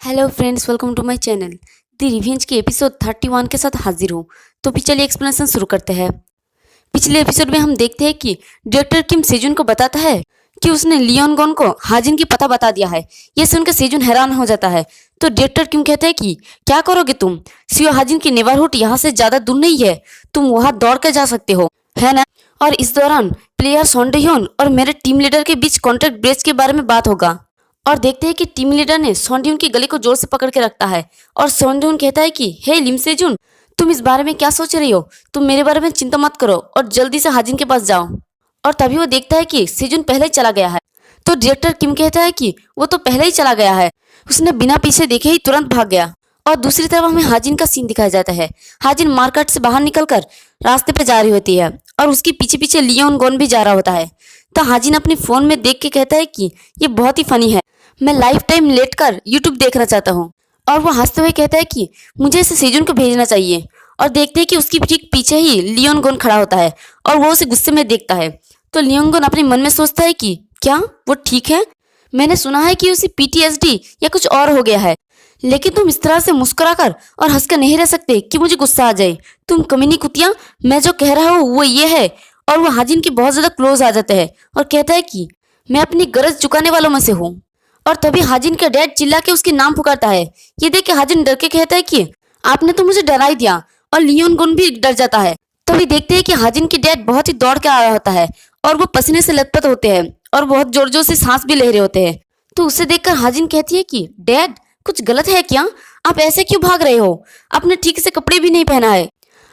Hello friends, welcome to my channel. The revenge के episode 31 के साथ हाजिर हूँ। तो भी चलिए एक्सप्लेनेशन शुरू करते हैं। पिछले एपिसोड में हम देखते हैं कि डायरेक्टर किम सेजुन को बताता है कि उसने लियोन गोन को हाजिन की पता बता दिया है। ये सुनकर सेजुन हैरान हो जाता है। तो डायरेक्टर किम कहता है कि क्या करोगे तुम? सियो हाजिन की नेबरहुड यहाँ से ज्यादा दूर नहीं है, तुम वहाँ दौड़ कर जा सकते हो, है ना? और इस दौरान प्लेयर सोंडेह्योन और मेरे टीम लीडर के बीच कॉन्ट्रैक्ट ब्रेच के बारे में बात होगा। और देखते हैं कि टीम लीडर ने सोंडेह्योन की गले को जोर से पकड़ के रखता है और सोंडेह्योन कहता है कि हे लिम सेजुन, तुम इस बारे में क्या सोच रही हो? तुम मेरे बारे में चिंता मत करो और जल्दी से हाजिन के पास जाओ। और तभी वो देखता है कि सेजुन पहले ही चला गया है। तो डायरेक्टर किम कहता है कि वो तो पहले ही चला गया है, उसने बिना पीछे देखे ही तुरंत भाग गया। और दूसरी तरफ हमें हाजिन का सीन दिखाया जाता है। हाजिन मार्केट से बाहर निकलकर रास्ते पे जा रही होती है और उसके पीछे पीछे लियोन गोन भी जा रहा होता है। तो हाजिन अपनी फोन में देख के कहता है कि ये बहुत ही फनी है, मैं लाइफ टाइम लेट कर यूट्यूब देखना चाहता हूँ। और वो हंसते हुए कहता है कि मुझे इसे सेजुन को भेजना चाहिए। और देखते हैं कि उसकी ठीक पीछे ही लियोन गोन खड़ा होता है और वो उसे गुस्से में देखता है। तो लियोन गोन अपने मन में सोचता है कि क्या वो ठीक है? मैंने सुना है कि उसे पीटीएसडी या कुछ और हो गया है, लेकिन तुम इस तरह से मुस्कुराकर और हंसकर नहीं रह सकते कि मुझे गुस्सा आ जाए। तुम कमीनी कुतिया, मैं जो कह रहा हूँ वो ये है। और वो हाजिन के बहुत ज्यादा क्लोज आ जाता है और कहता है कि मैं अपनी गरज चुकाने वालों में से हूँ। और तभी हाजिन का डैड चिल्ला के उसके नाम पुकारता है। ये देख के हाजिन डर के कहता है कि आपने तो मुझे डरा ही दिया। और लियोन गुन भी डर जाता है। तभी देखते हैं कि हाजिन के डैड बहुत ही दौड़ के आ रहा होता है और वो पसीने से लथपथ होते हैं और बहुत जोर जोर से सांस भी ले रहे होते हैं। तो उसे देखकर हाजिन कहती है कि डैड, कुछ गलत है क्या? आप ऐसे क्यों भाग रहे हो? आपने ठीक से कपड़े भी नहीं पहना है।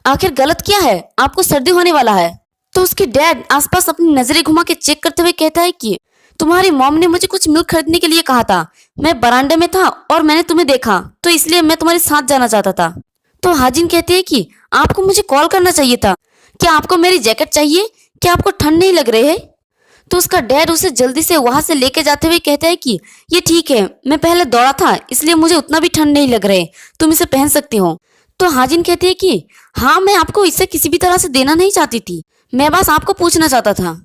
आखिर गलत क्या है? आपको सर्दी होने वाला है। तो उसके डैड आसपास अपनी नजरें घुमा के चेक करते हुए कहता है कि तुम्हारी मॉम ने मुझे कुछ मिल्क खरीदने के लिए कहा था। मैं बरामदे में था और मैंने तुम्हें देखा, तो इसलिए मैं तुम्हारे साथ जाना चाहता था। तो हाजिन कहती है कि आपको मुझे कॉल करना चाहिए था। क्या आपको मेरी जैकेट चाहिए? क्या आपको ठंड नहीं लग रही है? तो उसका डैड उसे जल्दी से वहां से लेके जाते हुए कहता है कि ये ठीक है, मैं पहले दौड़ा था इसलिए मुझे उतना भी ठंड नहीं लग रहे, तुम इसे पहन सकती हो। तो हाजिन कहती है कि हाँ, मैं आपको इसे किसी भी तरह से देना नहीं चाहती थी, मैं बस आपको पूछना चाहता था।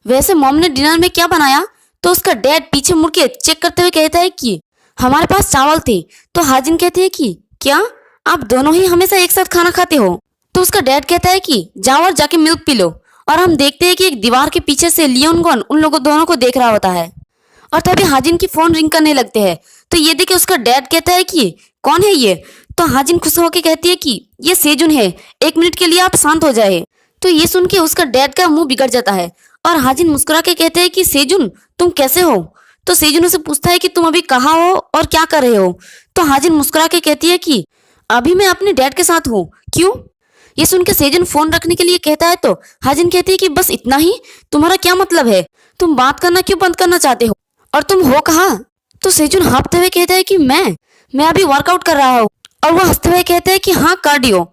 वैसे मॉम ने डिनर में क्या बनाया? तो उसका डैड पीछे मुड़ के चेक करते हुए कहता है कि हमारे पास चावल थे। तो हाजिन कहती है कि क्या आप दोनों ही हमेशा एक साथ खाना खाते हो? तो उसका डैड कहता है कि जाओ और जाके मिल्क पी लो। और हम देखते हैं कि एक दीवार के पीछे से लियोन गोन उन लोगों दोनों को देख रहा होता है। और तभी हाजिन की फोन रिंग करने लगते हैं। तो ये देखे उसका डैड कहता है कि कौन है ये? तो हाजिन खुश होकर कहती है कि ये सेजुन है, 1 मिनट के लिए आप शांत हो जाए। तो ये सुन के उसका डैड का मुंह बिगड़ जाता है और हाजिन मुस्कुरा के कहते हैं कि सेजुन, तुम कैसे हो? तो सेजुन उसे पूछता है कि तुम अभी कहाँ हो और क्या कर रहे हो? तो हाजिन मुस्कुरा के कहती है कि अभी मैं अपने डैड के साथ हूँ। क्यों? ये सुन के सेजुन फोन रखने के लिए कहता है। तो हाजिन कहती है कि बस इतना ही? तुम्हारा क्या मतलब है? तुम बात करना क्यों बंद करना चाहते हो? और तुम हो कहाँ? तो सेजुन हाँफते हुए कहता है कि मैं अभी वर्कआउट कर रहा हूँ। और वो हंसते हुए कहते हैं कि हाँ, कार्डियो।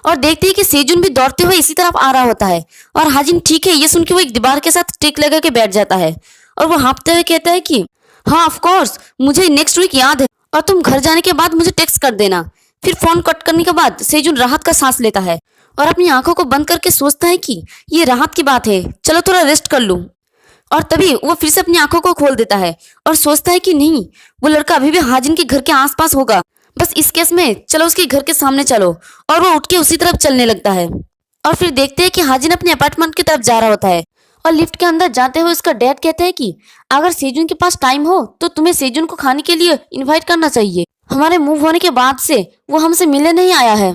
और देखते हैं कि सेजुन भी दौड़ते हुए इसी तरफ आ रहा होता है। और हाजिन ठीक है ये सुन के वो एक दीवार के साथ टिक लगा के बैठ जाता है। और वो हाँफते हुए कहता है कि हाँ ऑफ कोर्स, मुझे नेक्स्ट वीक याद है, और तुम घर जाने के बाद मुझे टेक्स्ट कर देना। फिर फोन कट करने के बाद सेजुन राहत का सांस लेता है और अपनी आंखों को बंद करके सोचता है कि ये राहत की बात है, चलो थोड़ा रेस्ट कर लूं। और तभी वो फिर से अपनी आंखों को खोल देता है और सोचता है कि नहीं, वो लड़का अभी भी हाजिन के घर के आसपास होगा। बस इस केस में चलो उसके घर के सामने चलो। और वो उठ के उसी तरफ चलने लगता है। और फिर देखते हैं कि हाजिन अपने अपार्टमेंट की तरफ जा रहा होता है। और लिफ्ट के अंदर जाते हुए उसका डैड कहता है कि अगर सेजुन के पास टाइम हो तो तुम्हें सेजुन को खाने के लिए इनवाइट करना चाहिए। हमारे मूव होने के बाद से वो हमसे मिलने नहीं आया है।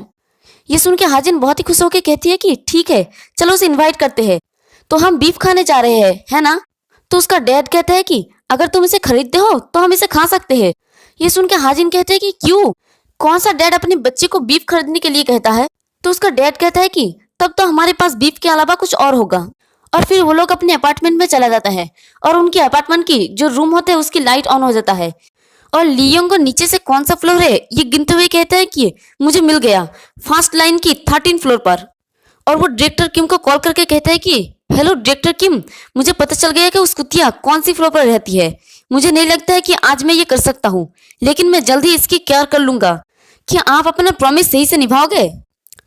ये सुन के हाजिन बहुत ही खुश होकर कहती है कि ठीक है, चलो उसे इनवाइट करते हैं। तो हम बीफ खाने जा रहे हैं, है ना? तो उसका डैड कहता है कि अगर तुम इसे खरीदते हो तो हम इसे खा सकते हैं। ये सुन के हाजिन कहते हैं कि क्यों? कौन सा डैड अपने बच्चे को बीफ खरीदने के लिए कहता है? तो उसका डैड कहता है कि तब तो हमारे पास बीफ के अलावा कुछ और होगा। और फिर वो लोग अपने अपार्टमेंट में चला जाता है और उनके अपार्टमेंट की जो रूम होते हैं उसकी लाइट ऑन हो जाता है। और लियोंग को नीचे से कौन सा फ्लोर है ये गिनते हुए कहता है कि मुझे मिल गया, फर्स्ट लाइन की 13 फ्लोर पर। और वो डायरेक्टर किम को कॉल करके कहता है कि हेलो डायरेक्टर किम, मुझे पता चल गया कि उस कुतिया कौन सी फ्लोर पर रहती है। मुझे नहीं लगता है कि आज मैं ये कर सकता हूँ, लेकिन मैं जल्द ही इसकी केयर कर लूंगा। क्या आप अपना प्रॉमिस सही से निभाओगे?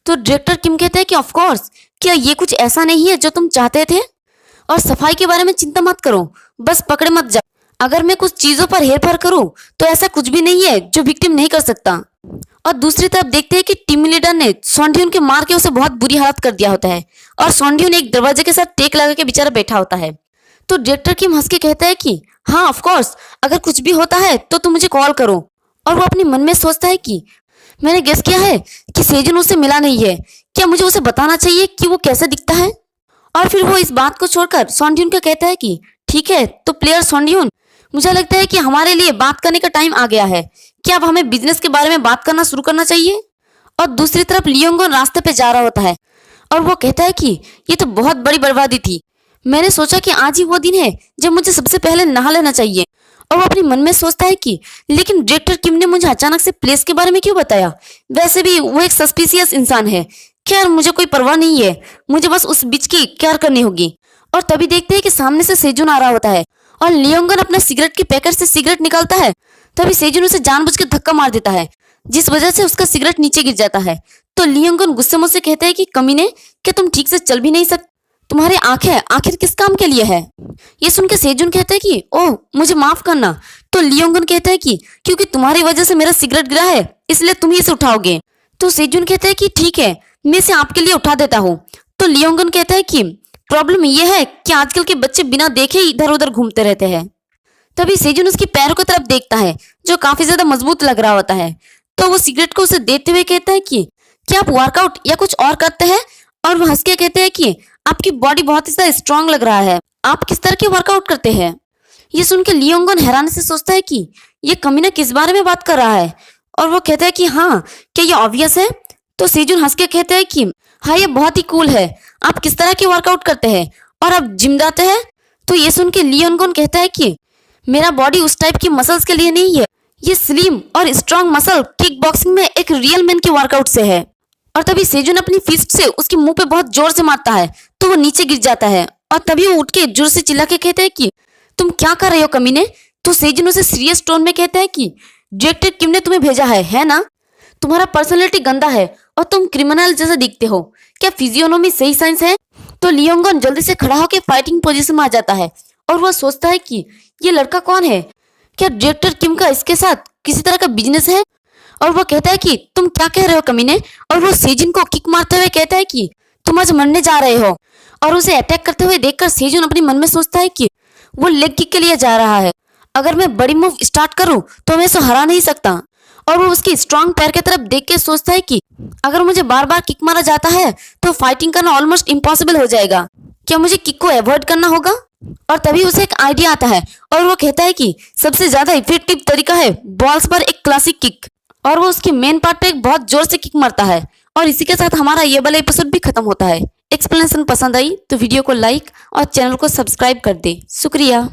तो डायरेक्टर किम कहते हैं कि ऑफ कोर्स, क्या ये कुछ ऐसा नहीं है जो तुम चाहते थे? और सफाई के बारे में चिंता मत करो, बस पकड़े मत जाओ। अगर मैं कुछ चीजों पर हेर फेर करूं तो ऐसा कुछ भी नहीं है जो विक्टिम नहीं कर सकता। और दूसरी तरफ देखते हैं कि टीम लीडर ने सोंडियन के मार के उसे बहुत बुरी हालत कर दिया होता है और सोंडियन एक दरवाजे के साथ टेक लगा के बेचारा बैठा होता है। तो डायरेक्टर किम हंस के कहता है कि हाँ ऑफ कोर्स, अगर कुछ भी होता है तो तुम मुझे कॉल करो। और वो अपने मन में सोचता है कि मैंने गेस किया है कि सेजन उससे मिला नहीं है, क्या मुझे उसे बताना चाहिए कि वो कैसे दिखता है। और फिर वो इस बात को छोड़कर सोंडियन को कहता है कि ठीक है तो प्लेयर सोंडियन, मुझे लगता है कि हमारे लिए बात करने का टाइम आ गया है। क्या अब हमें बिजनेस के बारे में बात करना शुरू करना चाहिए। और दूसरी तरफ लियोंगन रास्ते पे जा रहा होता है और वो कहता है कि ये तो बहुत बड़ी बर्बादी थी। मैंने सोचा कि आज ही वो दिन है जब मुझे सबसे पहले नहा लेना चाहिए। और वो अपने मन में सोचता है कि लेकिन डायरेक्टर किम ने मुझे अचानक से प्लेस के बारे में क्यों बताया। वैसे भी वो एक सस्पिशियस इंसान है। खैर मुझे कोई परवाह नहीं है, मुझे बस उस बीच की केयर करनी होगी। और तभी देखते हैं कि सामने से सेजुन आ रहा होता है और लियोंगन अपने सिगरेट के पैकेट से सिगरेट निकालता है। तभी सेजुन उसे जानबूझ के धक्का मार देता है जिस वजह से उसका सिगरेट नीचे गिर जाता है। तो लियोंगन गुस्से मुझसे कहता है कि कमीने, क्या तुम ठीक से चल भी नहीं सकते, तुम्हारी आंखें आखिर किस काम के लिए है। ये सुन के सेजुन कहता है कि ओह मुझे माफ करना। तो लियोंगन कहता है कि क्योंकि तुम्हारी वजह से मेरा सिगरेट गिरा है इसलिए तुम ही इसे उठाओगे। तो सेजुन कहता है कि ठीक है मैं इसे आपके लिए उठा देता हूँ। तो लियोंगन कहता है कि प्रॉब्लम यह है कि आजकल के बच्चे बिना देखे ही इधर उधर घूमते रहते हैं। तभी सेजुन उसकी पैरों की तरफ देखता है जो काफी ज्यादा मजबूत लग रहा होता है। तो वो सिगरेट को उसे देते हुए कहता है कि क्या आप वर्कआउट या कुछ और करते हैं। और वो हंस के कहते हैं कि आपकी बॉडी बहुत ही ज्यादा स्ट्रांग लग रहा है, आप किस तरह के वर्कआउट करते हैं। ये सुन के लियोंगन हैरानी से सोचता है कि ये कमीना किस बारे में बात कर रहा है। और वो कहता है कि हाँ क्या ये ऑब्वियस है। तो सेजुन हंस के कहता है कि हाँ ये बहुत ही कूल है, आप किस तरह के वर्कआउट करते हैं और आप जिम जाते हैं। तो ये सुन के लियोंगन कहता है कि मेरा बॉडी उस टाइप की मसल्स के लिए नहीं है, ये स्लिम और स्ट्रांग मसल किक बॉक्सिंग में एक रियल मैन के वर्कआउट से है। और तभी सेजुन अपनी फिस्ट से उसके मुंह पे बहुत जोर से मारता है तो वो नीचे गिर जाता है। और तभी वो उठ के जोर से चिल्ला के कहता है कि तुम क्या कर रहे हो कमीने। तो सेजुन उसे सीरियस टोन में कहता है कि डायरेक्टर किम ने तुम्हें भेजा है ना। तुम्हारा पर्सनैलिटी गंदा है और तुम क्रिमिनल जैसे दिखते हो, क्या फिजियोनोमी सही साइंस है। तो लियोंगन जल्दी से खड़ा होकर फाइटिंग पोजीशन में आ जाता है और वह सोचता है कि ये लड़का कौन है, क्या डायरेक्टर किम का इसके साथ किसी तरह का बिजनेस है। और वो कहता है कि तुम क्या कह रहे हो कमीने। और वो सेजुन को किक मारते हुए कहता है कि तुम आज मरने जा रहे हो। और उसे अटैक करते हुए देखकर सेजुन अपने मन में सोचता है कि वो लेग किक के लिए जा रहा है, अगर मैं बड़ी मूव स्टार्ट करूं तो मैं इसे हरा नहीं सकता। और वो उसकी स्ट्रांग पैर की तरफ देख के सोचता है कि अगर मुझे बार बार किक मारा जाता है तो फाइटिंग करना ऑलमोस्ट इम्पॉसिबल हो जाएगा, क्या मुझे किक को अवॉइड करना होगा। और तभी उसे एक आइडिया आता है और वो कहता है कि सबसे ज्यादा इफेक्टिव तरीका है बॉल्स पर एक क्लासिक किक। और वो उसके मेन पार्ट पे एक बहुत जोर से किक मारता है। और इसी के साथ हमारा ये वाला एपिसोड भी खत्म होता है। एक्सप्लेनेशन पसंद आई तो वीडियो को लाइक और चैनल को सब्सक्राइब कर दे। शुक्रिया।